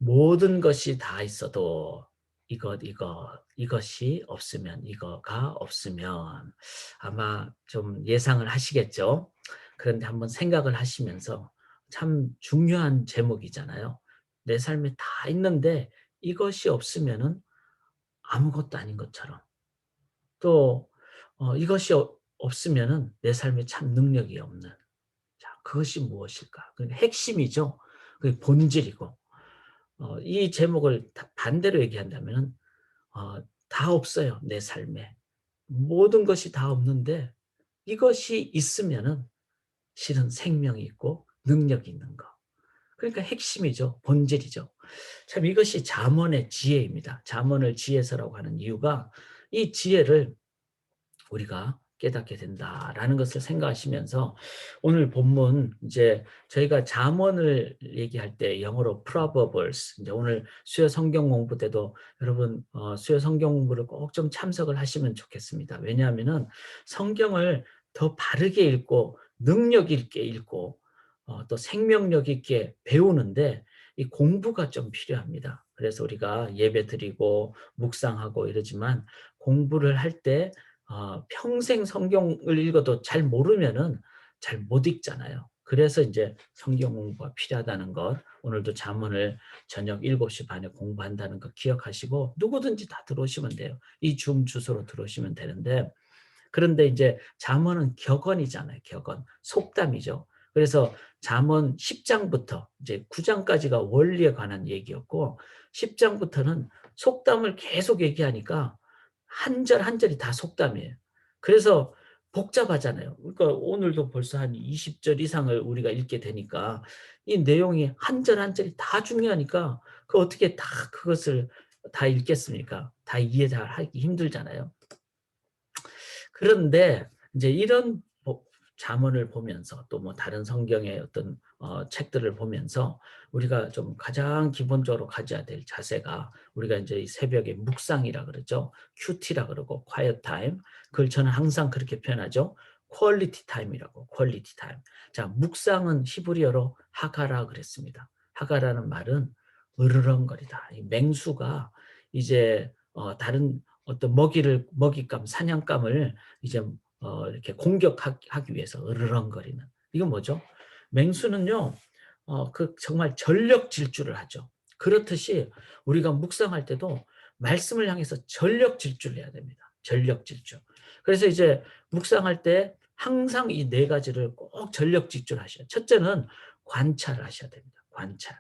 모든 것이 다 있어도 이것이 없으면, 이거가 없으면 아마 좀 예상을 하시겠죠. 그런데 한번 생각을 하시면서 참 중요한 제목이잖아요. 내 삶에 다 있는데 이것이 없으면은 아무것도 아닌 것처럼. 또 이것이 없으면은 내 삶에 참 능력이 없는. 자, 그것이 무엇일까? 그 핵심이죠. 그 본질이고. 이 제목을 반대로 얘기한다면 다 없어요, 내 삶에. 모든 것이 다 없는데 이것이 있으면은 실은 생명이 있고 능력이 있는 거. 그러니까 핵심이죠. 본질이죠. 참 이것이 잠언의 지혜입니다. 잠언을 지혜서라고 하는 이유가 이 지혜를 우리가 깨닫게 된다라는 것을 생각하시면서 오늘 본문 이제 저희가 잠언을 얘기할 때 영어로 Proverbs, 이제 오늘 수요 성경 공부 때도 여러분 수요 성경 공부를 꼭 좀 참석을 하시면 좋겠습니다. 왜냐하면은 성경을 더 바르게 읽고 능력 있게 읽고 또 생명력 있게 배우는데 이 공부가 좀 필요합니다. 그래서 우리가 예배 드리고 묵상하고 이러지만 공부를 할때 평생 성경을 읽어도 잘 모르면은 잘 못 읽잖아요. 그래서 이제 성경 공부가 필요하다는 것, 오늘도 잠언을 저녁 7시 반에 공부한다는 거 기억하시고 누구든지 다 들어오시면 돼요. 이 줌 주소로 들어오시면 되는데, 그런데 이제 잠언은 격언이잖아요. 격언, 속담이죠. 그래서 잠언 10장부터 이제 9장까지가 원리에 관한 얘기였고 10장부터는 속담을 계속 얘기하니까 한 절 한 절이 다 속담이에요. 그래서 복잡하잖아요. 그러니까 오늘도 벌써 한 20절 이상을 우리가 읽게 되니까 이 내용이 한 절 한 절이 다 중요하니까 그 어떻게 다 그것을 다 읽겠습니까? 다 이해 잘 하기 힘들잖아요. 그런데 이제 이런 잠언을 보면서 또 뭐 다른 성경의 어떤 책들을 보면서 우리가 좀 가장 기본적으로 가져야 될 자세가 우리가 이제 이 새벽에 묵상이라 그러죠. 큐티라 그러고 quiet time. 그걸 저는 항상 그렇게 표현하죠. 퀄리티 타임이라고. 퀄리티 타임. 자, 묵상은 히브리어로 하가라 그랬습니다. 하가라는 말은 으르렁거리다. 이 맹수가 이제 다른 어떤 먹잇감, 사냥감을 이제 이렇게 공격하기 위해서 으르렁거리는. 이건 뭐죠? 맹수는요, 그 정말 전력 질주를 하죠. 그렇듯이 우리가 묵상할 때도 말씀을 향해서 전력 질주를 해야 됩니다. 전력 질주. 그래서 이제 묵상할 때 항상 이 네 가지를 꼭 전력 질주를 하셔야. 첫째는 관찰을 하셔야 됩니다. 관찰.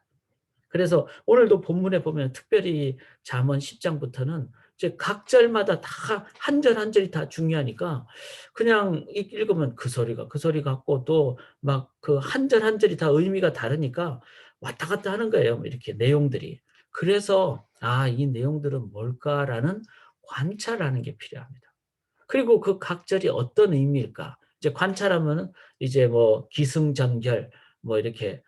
그래서 오늘도 본문에 보면 특별히 잠언 10장부터는 이제 각 절마다 다 한 절 한 절이 다 중요하니까 그냥 읽으면 그 소리 같고 또 막 그 한 절 한 절이 다 의미가 다르니까 왔다 갔다 하는 거예요. 이렇게 내용들이. 그래서 이 내용들은 뭘까라는 관찰하는 게 필요합니다. 그리고 그 각 절이 어떤 의미일까? 이제 관찰하면은 이제 뭐 기승전결 뭐 이렇게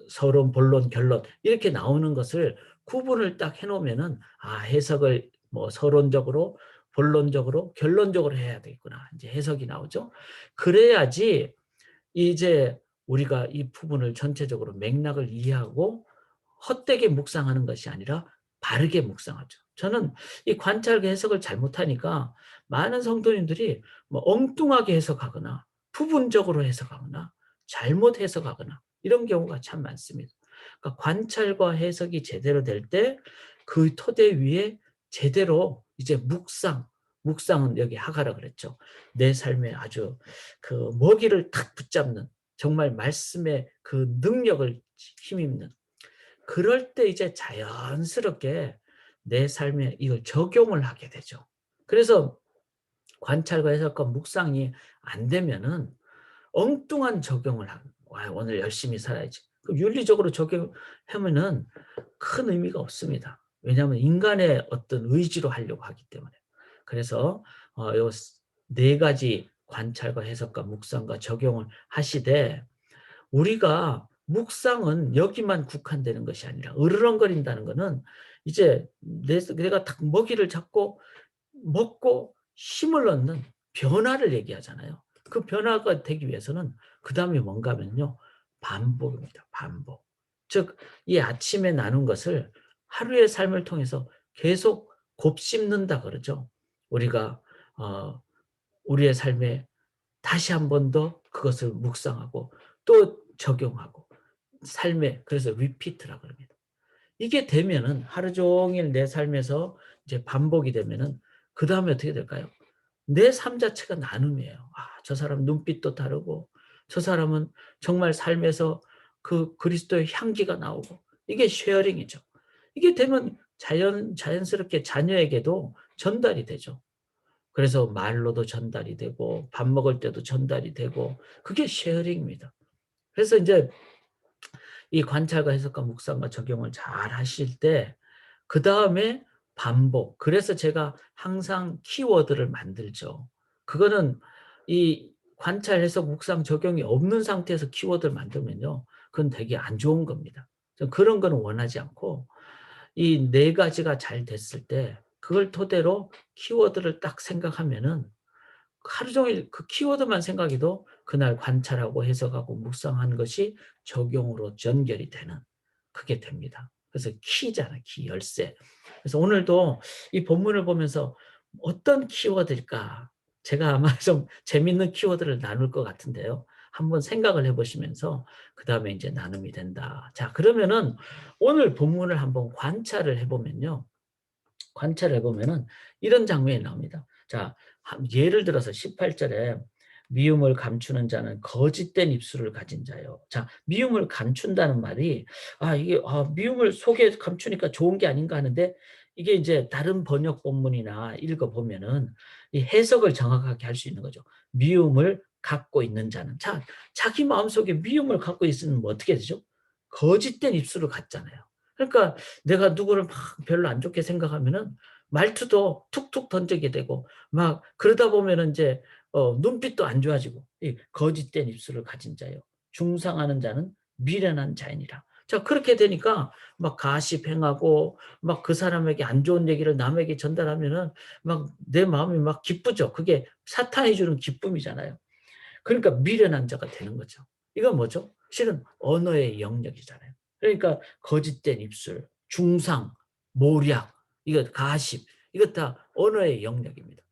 서론, 본론, 결론 이렇게 나오는 것을 구분을 딱 해놓으면은 해석을 뭐 서론적으로, 본론적으로, 결론적으로 해야 되겠구나. 이제 해석이 나오죠. 그래야지 이제 우리가 이 부분을 전체적으로 맥락을 이해하고 헛되게 묵상하는 것이 아니라 바르게 묵상하죠. 저는 이 관찰과 해석을 잘못하니까 많은 성도님들이 뭐 엉뚱하게 해석하거나 부분적으로 해석하거나 잘못 해석하거나 이런 경우가 참 많습니다. 그러니까 관찰과 해석이 제대로 될 때 그 토대 위에 제대로 이제 묵상은 여기 하가라 그랬죠. 내 삶에 아주 그 먹이를 탁 붙잡는 정말 말씀의 그 능력을 힘입는 그럴 때 이제 자연스럽게 내 삶에 이걸 적용을 하게 되죠. 그래서 관찰과 해석과 묵상이 안 되면은 엉뚱한 적용을 하는 오늘 열심히 살아야지. 윤리적으로 적용하면은 큰 의미가 없습니다. 왜냐하면 인간의 어떤 의지로 하려고 하기 때문에. 그래서 요 네 가지 관찰과 해석과 묵상과 적용을 하시되 우리가 묵상은 여기만 국한되는 것이 아니라 으르렁거린다는 것은 이제 내가 딱 먹이를 잡고 먹고 힘을 얻는 변화를 얘기하잖아요. 그 변화가 되기 위해서는 그다음에 뭔가 하면요. 반복입니다. 반복. 즉 이 아침에 나눈 것을 하루의 삶을 통해서 계속 곱씹는다 그러죠. 우리가 우리의 삶에 다시 한 번 더 그것을 묵상하고 또 적용하고 삶에 그래서 리피트라 그럽니다. 이게 되면은 하루 종일 내 삶에서 이제 반복이 되면은 그다음에 어떻게 될까요? 내 삶 자체가 나눔이에요. 저 사람 눈빛도 다르고 저 사람은 정말 삶에서 그 그리스도의 향기가 나오고 이게 쉐어링이죠. 이게 되면 자연스럽게 자녀에게도 전달이 되죠. 그래서 말로도 전달이 되고 밥 먹을 때도 전달이 되고 그게 쉐어링입니다. 그래서 인제 이 관찰과 해석과 묵상과 적용을 잘 하실 때 그다음에 반복. 그래서 제가 항상 키워드를 만들죠. 그거는 이 관찰, 해석, 묵상, 적용이 없는 상태에서 키워드를 만들면요. 그건 되게 안 좋은 겁니다. 저는 그런 거는 원하지 않고 이 네 가지가 잘 됐을 때 그걸 토대로 키워드를 딱 생각하면은 하루 종일 그 키워드만 생각해도 그날 관찰하고 해석하고 묵상하는 것이 적용으로 연결이 되는 그게 됩니다. 그래서 키잖아요. 키 열쇠. 그래서 오늘도 이 본문을 보면서 '어떤 키워드일까?' 제가 아마 좀 재밌는 키워드를 나눌 것 같은데요. 한번 생각을 해 보시면서 그다음에 인제 나눔이 된다. 자 그러면은 오늘 본문을 한번 관찰을 해 보면요. 관찰해 보면은 이런 장면이 나옵니다. 자, 예를 들어서 18 절에 미움을 감추는 자는 거짓된 입술을 가진 자요. 자, 미움을 감춘다는 말이 이게 미움을 속에 감추니까 좋은 게 아닌가 하는데 이게 이제 다른 번역 본문이나 읽어 보면은 이 해석을 정확하게 할 수 있는 거죠. 미움을 갖고 있는 자는 자기 마음속에 미움을 갖고 있으면 뭐 어떻게 되죠? 거짓된 입술을 갖잖아요. 그러니까 내가 누구를 막 별로 안 좋게 생각하면은 말투도 툭툭 던지게 되고 막 그러다 보면은 인제 눈빛도 안 좋아지고 이 거짓된 입술을 가진 자요. 중상하는 자는 미련한 자이니라. 자 그렇게 되니까 막 가십 행하고 막 그 사람에게 안 좋은 얘기를 남에게 전달하면은 막 내 마음이 막 기쁘죠. 그게 사탄이 주는 기쁨이잖아요. 그러니까 미련한 자가 되는 거죠. 이건 뭐죠? 실은 언어의 영역이잖아요. 그러니까 거짓된 입술, 중상, 모략, 이거 가십, 이것 다 언어의 영역입니다.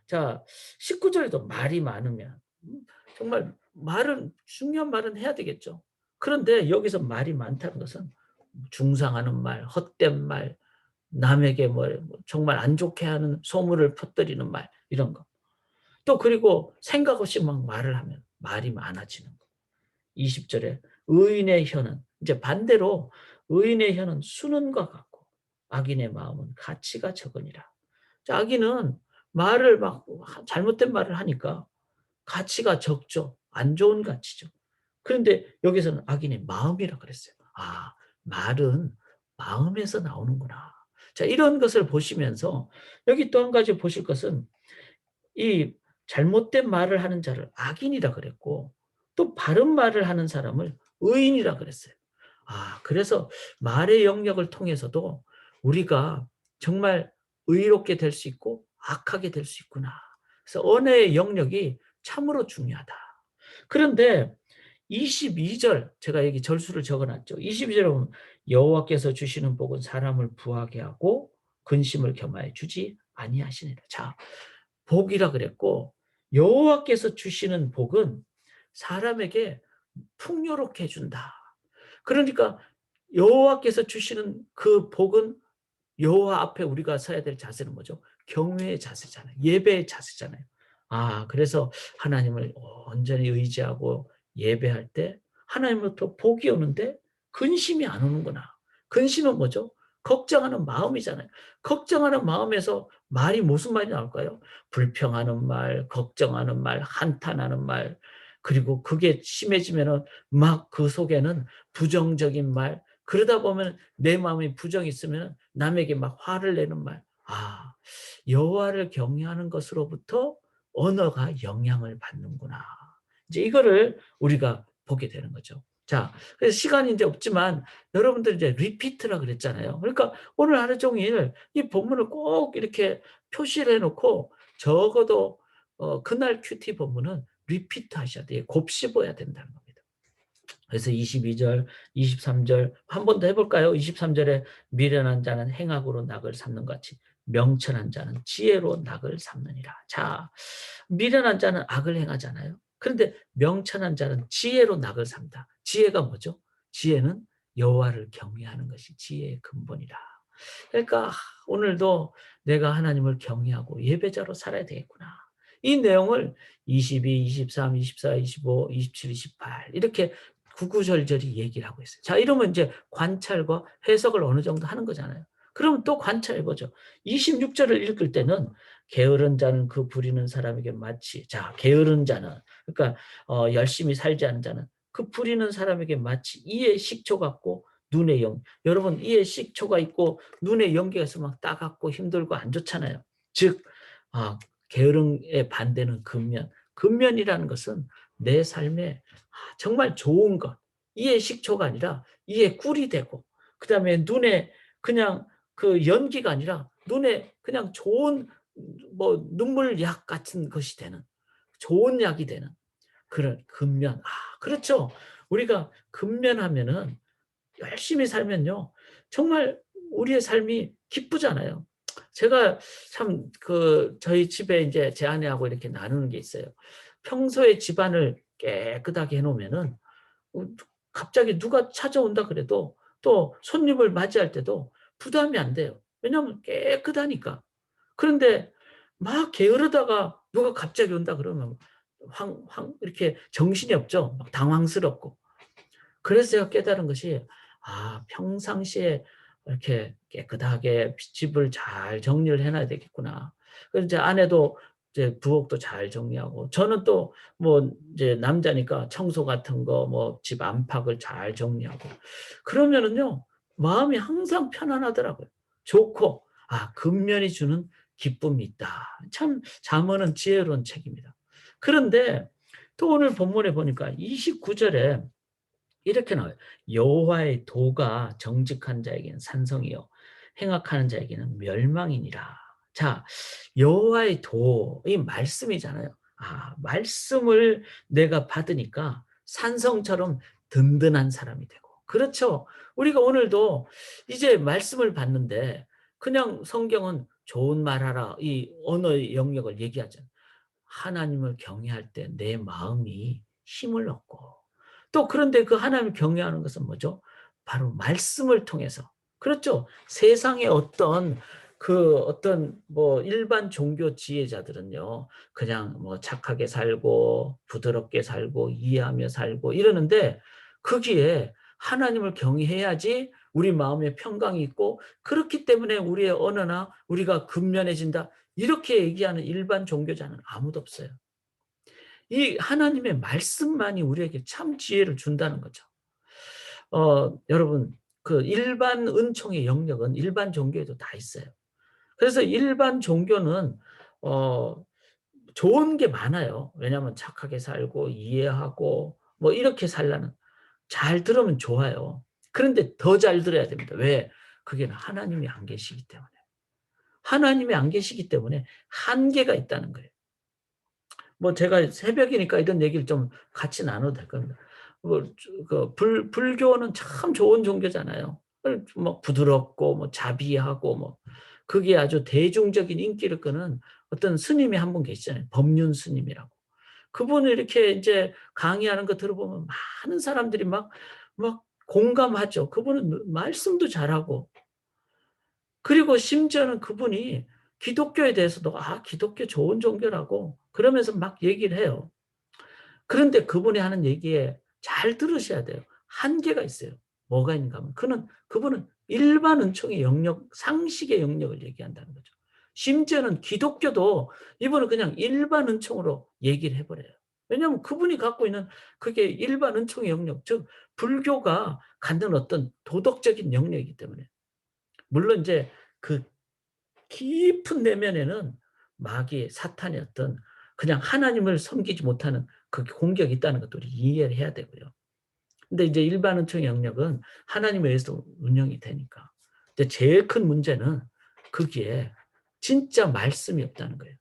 자, 19 절에도 말이 많으면 정말 말은 중요한 말은 해야 되겠죠. 그런데 여기서 말이 많다는 것은 중상하는 말, 헛된 말, 남에게 정말 안 좋게 하는 소문을 퍼뜨리는 말 이런 거. 또 그리고 생각 없이 막 말을 하면 말이 많아지는 거. 20 절에 의인의 혀는 이제 반대로 의인의 혀는 수는과 같고 악인의 마음은 가치가 적으니라. 자 악인은 말을 막 잘못된 말을 하니까 가치가 적죠. 안 좋은 가치죠. 그런데 여기서는 악인의 마음이라 그랬어요. 말은 마음에서 나오는구나. 자 이런 것을 보시면서 여기 또 한 가지 보실 것은 이 잘못된 말을 하는 자를 악인이라 그랬고 또 바른 말을 하는 사람을 의인이라 그랬어요. 그래서 말의 영역을 통해서도 우리가 정말 의롭게 될 수 있고 악하게 될 수 있구나. 그래서 언어의 영역이 참으로 중요하다. 그런데 22절 제가 여기 절수를 적어 놨죠. 22 절에 보면 여호와께서 주시는 복은 사람을 부하게 하고 근심을 겸하여 주지 아니하시니라. 자 복이라 그랬고 여호와께서 주시는 복은 사람에게 풍요롭게 해 준다. 그러니까 여호와께서 주시는 그 복은 여호와 앞에 우리가 서야 될 자세는 뭐죠? 경외의 자세잖아요. 예배의 자세잖아요. 그래서 하나님을 온전히 의지하고 예배할 때 하나님으로부터 복이 오는데 근심이 안 오는구나. 근심은 뭐죠? 걱정하는 마음이잖아요. 걱정하는 마음에서 말이 무슨 말이 나올까요? 불평하는 말, 걱정하는 말, 한탄하는 말, 그리고 그게 심해지면은 막 그 속에는 부정적인 말, 그러다 보면 내 마음에 부정이 있으면 남에게 막 화를 내는 말. 여호와를 경외하는 것으로부터 언어가 영향을 받는구나. 이제 이거를 우리가 보게 되는 거죠. 자, 그래서 시간이 이제 없지만 여러분들 이제 리피트라 그랬잖아요. 그러니까 오늘 하루 종일 이 본문을 꼭 이렇게 표시를 해 놓고 적어도 그날 큐티 본문은 리피트 하셔야 돼요. 곱씹어야 된다는 겁니다. 그래서 22절, 23절 한 번 더 해볼까요? 23절에 미련한 자는 행악으로 낙을 삼는 것 같이 명철한 자는 지혜로 낙을 삼느니라. 자, 미련한 자는 악을 행하잖아요. 그런데 명철한 자는 지혜로 낙을 삼다. 지혜가 뭐죠? 지혜는 여호와를 경외하는 것이 지혜의 근본이라. 그러니까 오늘도 내가 하나님을 경외하고 예배자로 살아야 되겠구나. 이 내용을 22, 23, 24, 25, 27, 28 이렇게 구구절절히 얘기를 하고 있어요. 자, 이러면 이제 관찰과 해석을 어느 정도 하는 거잖아요. 그러면 또 관찰해보죠. 26절을 읽을 때는 게으른 자는 그 부리는 사람에게 마치, 자, 게으른 자는, 그러니까 열심히 살지 않은 자는 그 부리는 사람에게 마치 이의 식초 같고 눈의 영. 여러분, 이에 식초가 있고 눈에 연기가 있으면 막 따갑고 힘들고 안 좋잖아요. 즉, 게으름의 반대는 근면. 근면이라는 것은 내 삶에 정말 좋은 것. 이에 식초가 아니라 이에 꿀이 되고, 그 다음에 눈에 그냥 그 연기가 아니라 눈에 그냥 좋은 뭐 눈물약 같은 것이 되는, 좋은 약이 되는 그런 근면. 그렇죠. 우리가 근면하면은 열심히 살면요. 정말 우리의 삶이 기쁘잖아요. 제가 참 저희 집에 이제 제 아내하고 이렇게 나누는 게 있어요. 평소에 집안을 깨끗하게 해놓으면은 갑자기 누가 찾아온다 그래도 또 손님을 맞이할 때도 부담이 안 돼요. 왜냐하면 깨끗하니까. 그런데 막 게으르다가 누가 갑자기 온다 그러면 이렇게 정신이 없죠. 막 당황스럽고. 그래서 제가 깨달은 것이 평상시에 이렇게 깨끗하게 집을 잘 정리를 해놔야 되겠구나. 그래서 이제 아내도 이제 부엌도 잘 정리하고 저는 또 뭐 이제 남자니까 청소 같은 거 뭐 집 안팎을 잘 정리하고 그러면은요 마음이 항상 편안하더라고요. 좋고 근면이 주는 기쁨이 있다. 참 잠언은 지혜로운 책입니다. 그런데 또 오늘 본문에 보니까 29절에 이렇게 나와요. 여호와의 도가 정직한 자에게는 산성이요 행악하는 자에게는 멸망이니라. 자, 여호와의 도, 이 말씀이잖아요. 말씀을 내가 받으니까 산성처럼 든든한 사람이 되고. 그렇죠. 우리가 오늘도 이제 말씀을 받는데 그냥 성경은 좋은 말하라 이 언어의 영역을 얘기하잖아요. 하나님을 경외할 때 내 마음이 힘을 얻고 또 그런데 그 하나님을 경외하는 것은 뭐죠? 바로 말씀을 통해서. 그렇죠. 세상의 어떤 뭐 일반 종교 지혜자들은요. 그냥 뭐 착하게 살고 부드럽게 살고 이해하며 살고 이러는데 거기에 하나님을 경외해야지 우리 마음에 평강이 있고 그렇기 때문에 우리의 언어나 우리가 근면해진다. 이렇게 얘기하는 일반 종교자는 아무도 없어요. 이 하나님의 말씀만이 우리에게 참 지혜를 준다는 거죠. 여러분, 그 일반 은총의 영역은 일반 종교에도 다 있어요. 그래서 일반 종교는, 좋은 게 많아요. 왜냐하면 착하게 살고 이해하고 뭐 이렇게 살라는, 잘 들으면 좋아요. 그런데 더 잘 들어야 됩니다. 왜? 그게 하나님이 안 계시기 때문에. 하나님이 안 계시기 때문에 한계가 있다는 거예요. 뭐 제가 새벽이니까 이런 얘기를 좀 같이 나눠도 될 겁니다. 불교는 참 좋은 종교잖아요. 뭐 부드럽고 뭐 자비하고 뭐 그게 아주 대중적인 인기를 끄는 어떤 스님이 한 분 계시잖아요. 법륜 스님이라고. 그분을 이렇게 이제 강의하는 거 들어보면 많은 사람들이 막 공감하죠. 그분은 말씀도 잘하고 그리고 심지어는 그분이 기독교에 대해서도 기독교 좋은 종교라고 그러면서 막 얘기를 해요. 그런데 그분이 하는 얘기에 잘 들으셔야 돼요. 한계가 있어요. 뭐가 있는가 하면 그분은 일반 은총의 영역, 상식의 영역을 얘기한다는 거죠. 심지어는 기독교도 이분은 그냥 일반 은총으로 얘기를 해버려요. 왜냐하면 그분이 갖고 있는 그게 일반 은총의 영역, 즉 불교가 갖는 어떤 도덕적인 영역이기 때문에 물론 이제 그 깊은 내면에는 마귀의 사탄의 어떤 그냥 하나님을 섬기지 못하는 그 공격이 있다는 것도 우리 이해를 해야 되고요. 근데 이제 일반 은총의 영역은 하나님에 의해서 운영이 되니까. 근데 제일 큰 문제는 거기에 진짜 말씀이 없다는 거예요.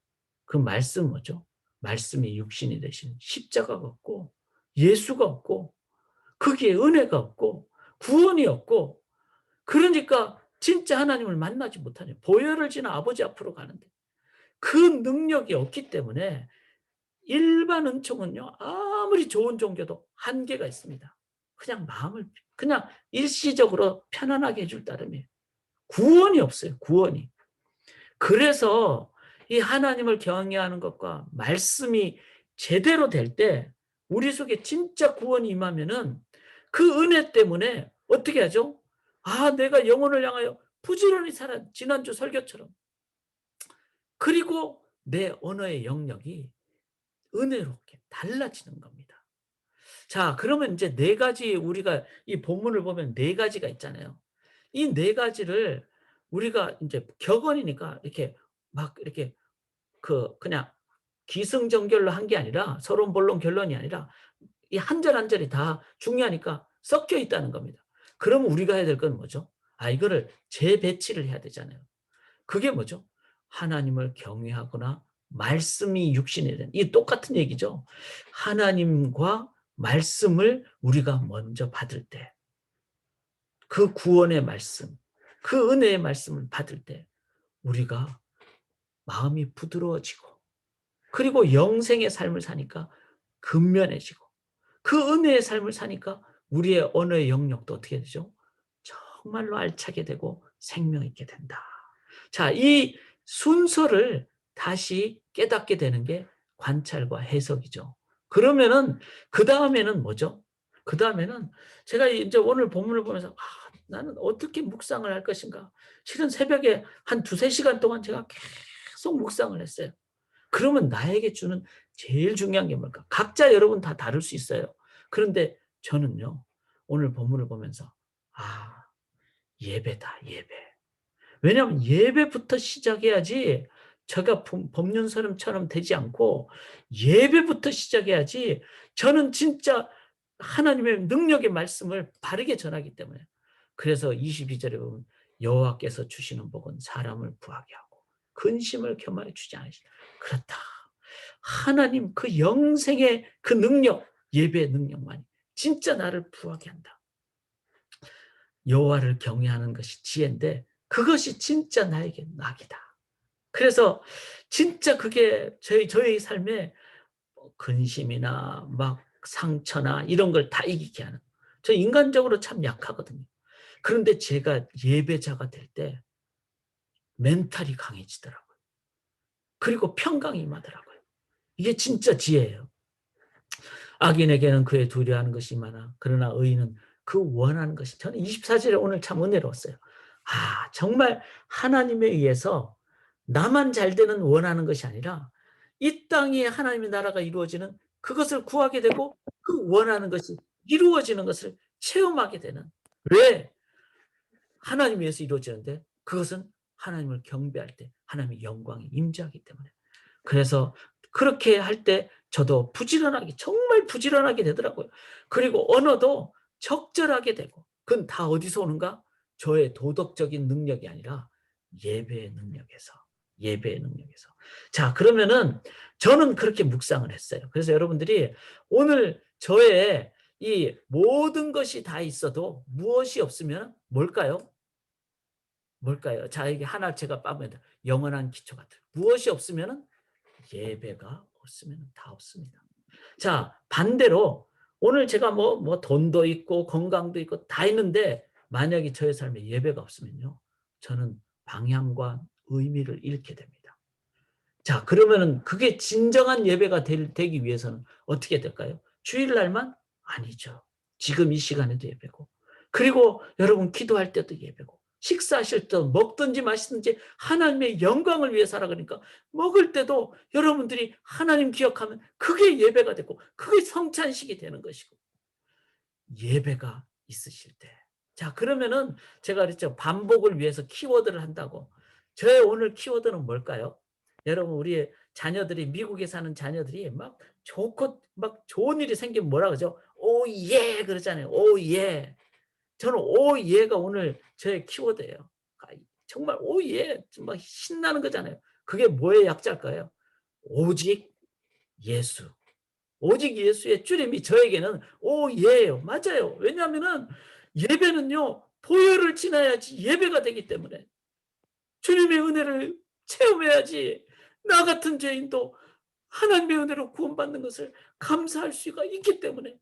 그 말씀은 뭐죠? 말씀이 육신이 되신 십자가가 없고 예수가 없고 거기에 은혜가 없고 구원이 없고, 그러니까 진짜 하나님을 만나지 못하냐. 보혈을 지나 아버지 앞으로 가는데 그 능력이 없기 때문에 일반 은총은요, 아무리 좋은 종교도 한계가 있습니다. 그냥 마음을 그냥 일시적으로 편안하게 해줄 따름이에요. 구원이 없어요. 구원이. 그래서 이 하나님을 경외하는 것과 말씀이 제대로 될 때 우리 속에 진짜 구원이 임하면은 그 은혜 때문에 어떻게 하죠? 아, 내가 영혼을 향하여 부지런히 살아. 지난주 설교처럼. 그리고 내 언어의 영역이 은혜롭게 달라지는 겁니다. 자, 그러면 이제 네 가지, 우리가 이 본문을 보면 네 가지가 있잖아요. 이 네 가지를 우리가 이제 격언이니까 이렇게 막 이렇게 그냥 기승전결로 한 게 아니라, 서론 본론 결론이 아니라 이 한 절 한 절이 다 중요하니까 섞여 있다는 겁니다. 그럼 우리가 해야 될 건 뭐죠? 아, 이거를 재배치를 해야 되잖아요. 그게 뭐죠? 하나님을 경외하거나 말씀이 육신이 된, 이 똑같은 얘기죠. 하나님과 말씀을 우리가 먼저 받을 때, 그 구원의 말씀, 그 은혜의 말씀을 받을 때 우리가 마음이 부드러워지고, 그리고 영생의 삶을 사니까 근면해지고, 그 은혜의 삶을 사니까 우리의 언어의 영역도 어떻게 되죠? 정말로 알차게 되고 생명 있게 된다. 자, 이 순서를 다시 깨닫게 되는 게 관찰과 해석이죠. 그러면은 그다음에는 뭐죠? 그다음에는 제가 이제 오늘 본문을 보면서 나는 어떻게 묵상을 할 것인가? 실은 새벽에 한 두세 시간 동안 제가 계속 묵상을 했어요. 그러면 나에게 주는 제일 중요한 게 뭘까? 각자 여러분 다 다를 수 있어요. 그런데 저는요, 오늘 본문을 보면서 아, 예배다, 예배. 왜냐하면 예배부터 시작해야지 제가 법륜사람처럼 되지 않고 예배부터 시작해야지 저는 진짜 하나님의 능력의 말씀을 바르게 전하기 때문에. 그래서 22절에 보면 여호와께서 주시는 복은 사람을 부하게 하고 근심을 겸하여 주지 않으시다. 그렇다. 하나님 그 영생의 그 능력, 예배의 능력만이 진짜 나를 부하게 한다. 여호와를 경외하는 것이 지혜인데 그것이 진짜 나에게 낙이다. 그래서 진짜 그게 저의 삶에 근심이나 막 상처나 이런 걸 다 이기게 하는. 저 인간적으로 참 약하거든요. 그런데 제가 예배자가 될 때 멘탈이 강해지더라고요. 그리고 평강이 임하더라고요. 이게 진짜 지혜예요. 악인에게는 그의 두려워하는 것이 많아. 그러나 의인은 그 원하는 것이. 저는 24절에 오늘 참 은혜로웠어요. 아, 정말 하나님에 의해서 나만 잘 되는 원하는 것이 아니라 이 땅에 하나님의 나라가 이루어지는 그것을 구하게 되고 그 원하는 것이 이루어지는 것을 체험하게 되는. 왜? 하나님 위해서 이루어지는데 그것은 하나님을 경배할 때 하나님의 영광이 임재하기 때문에. 그래서 그렇게 할 때 저도 부지런하게, 정말 부지런하게 되더라고요. 그리고 언어도 적절하게 되고. 그건 다 어디서 오는가? 저의 도덕적인 능력이 아니라 예배의 능력에서. 예배의 능력에서. 자, 그러면은 저는 그렇게 묵상을 했어요. 그래서 여러분들이 오늘 저의 이 모든 것이 다 있어도 무엇이 없으면 뭘까요? 뭘까요? 자, 이게 하나 제가 빠면 영원한 기초 같아요. 무엇이 없으면 예배가 없으면 다 없습니다. 자, 반대로 오늘 제가 뭐 돈도 있고 건강도 있고 다 있는데 만약에 저의 삶에 예배가 없으면요, 저는 방향과 의미를 잃게 됩니다. 자, 그러면은 그게 진정한 예배가 되기 위해서는 어떻게 될까요? 주일날만? 아니죠. 지금 이 시간에도 예배고, 그리고 여러분 기도할 때도 예배고, 식사하실 때 먹든지 마시든지 하나님의 영광을 위해 살아. 그러니까 먹을 때도 여러분들이 하나님 기억하면 그게 예배가 되고 그게 성찬식이 되는 것이고, 예배가 있으실 때. 자, 그러면은 제가 그랬죠. 반복을 위해서 키워드를 한다고. 저의 오늘 키워드는 뭘까요? 여러분, 우리 자녀들이, 미국에 사는 자녀들이 막 좋고 막 좋은 일이 생기면 뭐라 그러죠? 오, 예! 그러잖아요. 오, 예. 저는 오, 예가 오늘 저의 키워드예요. 정말 오, 예. 막 신나는 거잖아요. 그게 뭐의 약자일까요? 오직 예수. 오직 예수의 줄임이 저에게는 오예예요. 맞아요. 왜냐하면은 예배는요, 보혈을 지나야지 예배가 되기 때문에 주님의 은혜를 체험해야지 나 같은 죄인도 하나님의 은혜로 구원받는 것을 감사할 수가 있기 때문에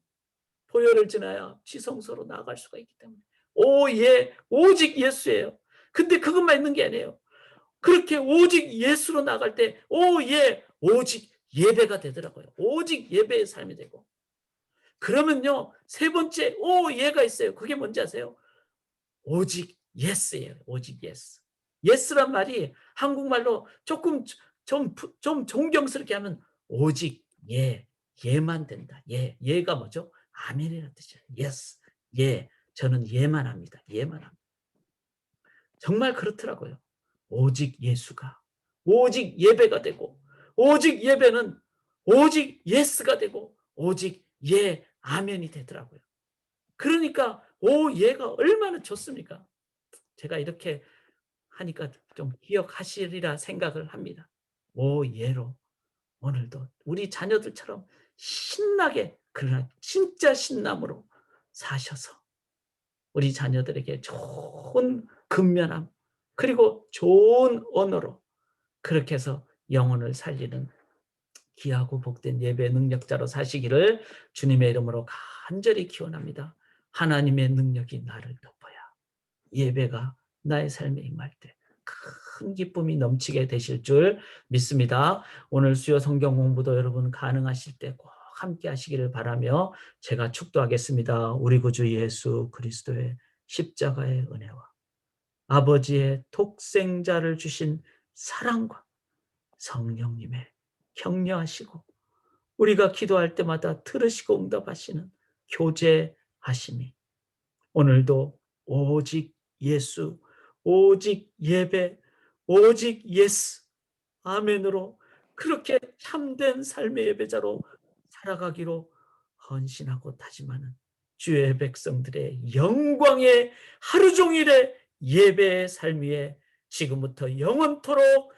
보혈을 지나야 지성소로 나아갈 수가 있기 때문에 오예 오직 예수예요. 근데 그것만 있는 게 아니에요. 그렇게 오직 예수로 나갈 때 오예 오직 예배가 되더라고요. 오직 예배의 삶이 되고 그러면요 세 번째 오예가 있어요. 그게 뭔지 아세요? 오직 예스예요. 오직 예스. 예스란 말이 한국말로 조금 좀 존경스럽게 하면 오직 예, 예만 된다. 예, 예가 뭐죠? 아멘이라는 뜻이에요. 예스, 예, 저는 예만 합니다. 예만 합니다. 정말 그렇더라고요. 오직 예수가, 오직 예배가 되고, 오직 예배는 오직 예스가 되고, 오직 예, 아멘이 되더라고요. 그러니까 오 예가 얼마나 좋습니까? 제가 이렇게 하니까 좀 기억하시리라 생각을 합니다. 오 예로 오늘도 우리 자녀들처럼 신나게 그러나 진짜 신남으로 사셔서 우리 자녀들에게 좋은 근면함 그리고 좋은 언어로 그렇게 해서 영혼을 살리는 귀하고 복된 예배 능력자로 사시기를 주님의 이름으로 간절히 기원합니다. 하나님의 능력이 나를 덮어야 예배가 나의 삶에 임할 때 큰 기쁨이 넘치게 되실 줄 믿습니다. 오늘 수요 성경 공부도 여러분 가능하실 때 꼭 함께 하시기를 바라며 제가 축도하겠습니다. 우리 구주 예수 그리스도의 십자가의 은혜와 아버지의 독생자를 주신 사랑과 성령님의 격려하시고 우리가 기도할 때마다 들으시고 응답하시는 교제하심이 오늘도 오직 예수, 오직 예배, 오직 예스, 아멘으로 그렇게 참된 삶의 예배자로 살아가기로 헌신하고 다짐하는 주의 백성들의 영광의 하루 종일의 예배의 삶 위에 지금부터 영원토록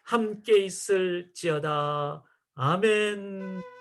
함께 있을지어다. 아멘.